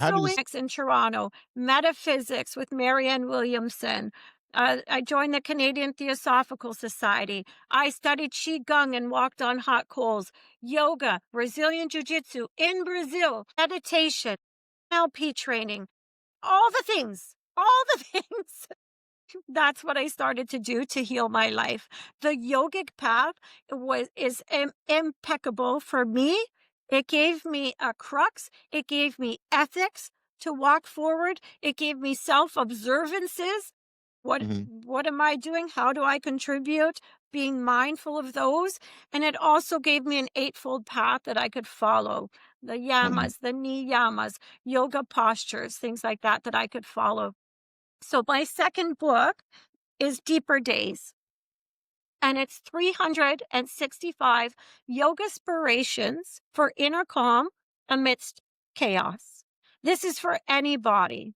How So does in Toronto, metaphysics with Marianne Williamson. I joined the Canadian Theosophical Society. I studied Qigong and walked on hot coals, yoga, Brazilian Jiu Jitsu in Brazil, meditation, NLP training, all the things, all the things. That's what I started to do to heal my life. The yogic path is impeccable for me. It gave me a crux. It gave me ethics to walk forward. It gave me self-observances. Mhm, What am I doing? How do I contribute? Being mindful of those. And it also gave me an eightfold path that I could follow. The mhm. yamas, the niyamas, yoga postures, things like that that I could follow. So my second book is Deeper Days, and it's 365 yoga inspirations for inner calm amidst chaos. This is for anybody.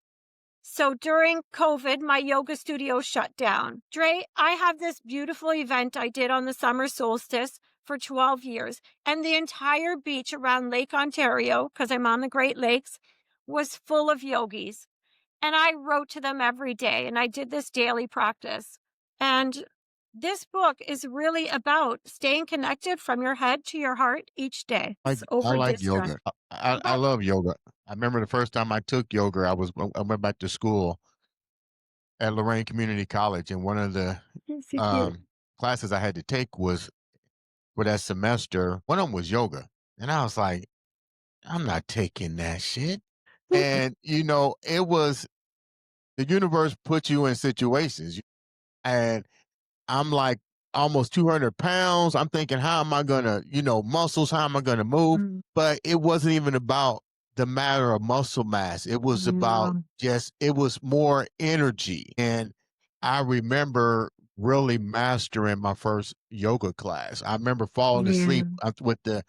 So during COVID, my yoga studio shut down. Dre, I have this beautiful event I did on the summer solstice for 12 years, and the entire beach around Lake Ontario, because I'm on the Great Lakes, was full of yogis. And I wrote to them every day, and I did this daily practice. And this book is really about staying connected from your head to your heart each day. Like, It's I over like distance. yoga. I But love yoga. I remember the first time I took yoga, I went back to school at Lorraine Community College, and one of the, yes, you do. um, classes I had to take was for that semester, one of them was yoga, and I was like, "I'm not taking that shit." And, it was the universe put you in situations, and I'm like almost 200 pounds. I'm thinking, how am I gonna, muscles, how am I gonna move? Mm, But it wasn't even about the matter of muscle mass. It was about yeah. it was more energy. And I remember really mastering my first yoga class. I remember falling Yeah. asleep with the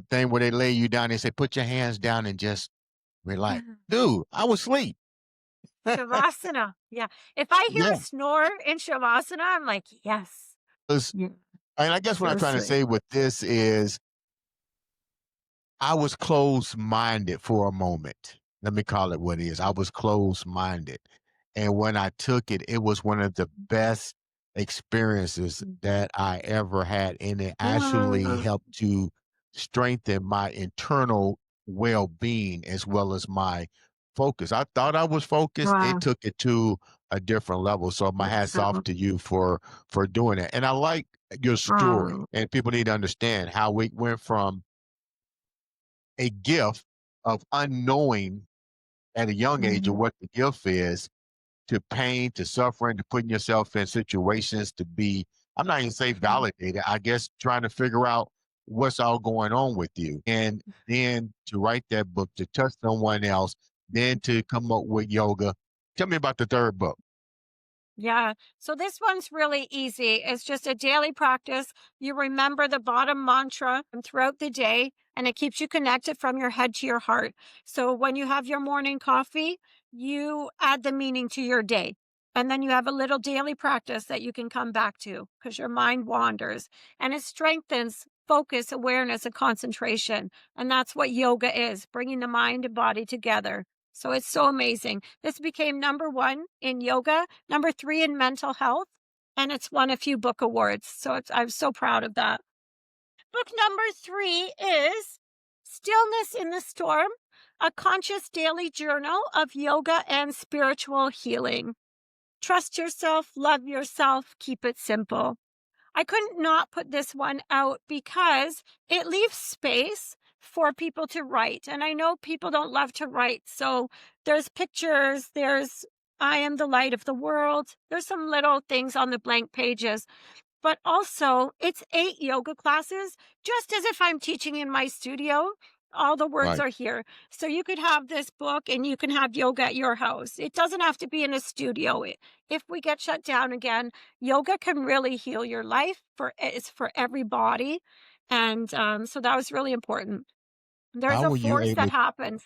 thing where they lay you down. They say, put your hands down and just relax. Yeah. Dude, I was asleep. Shavasana. Yeah. If I hear a Yeah. snore in Shavasana, I'm like, yes. 'Cause- Yeah. and I guess what I'm trying to Seriously. say with this is I was closed minded for a moment. Let me call it what it is. I was closed minded. And when I took it, it was one of the best experiences that I ever had. And it actually Yeah. helped to strengthen my internal well being as well as my focus. I thought I was focused. It Wow. took it to a different level. So my hat's off So, to you for doing it. And I like your story. um, And people need to understand how we went from a gift of unknowing at a young age of mhm. what the gift is to pain, to suffering, to putting yourself in situations to be, I'm not even say validated, I guess trying to figure out what's all going on with you. And then to write that book, to touch someone else, then to come up with yoga. Tell me about the third book. Yeah. So this one's really easy. It's just a daily practice. You remember the bottom mantra throughout the day, and it keeps you connected from your head to your heart. So when you have your morning coffee, you add the meaning to your day. And then you have a little daily practice that you can come back to because your mind wanders and it strengthens focus, awareness, and concentration. And that's what yoga is, bringing the mind and body together. So it's so amazing. This became number one in yoga, number three in mental health, and it's won a few book awards. So I'm so proud of that. Book number three is Stillness in the Storm, a conscious daily journal of yoga and spiritual healing. Trust yourself, love yourself, keep it simple. I couldn't not put this one out because it leaves space for people to write. And I know people don't love to write. So there's pictures, there's I am the light of the world. There's some little things on the blank pages, but also it's 8 yoga classes, just as if I'm teaching in my studio. All the words Right. are here. So you could have this book and you can have yoga at your house. It doesn't have to be in a studio. If we get shut down again, yoga can really heal your life. It's for everybody. And so that was really important. There's How a were you force that able happens.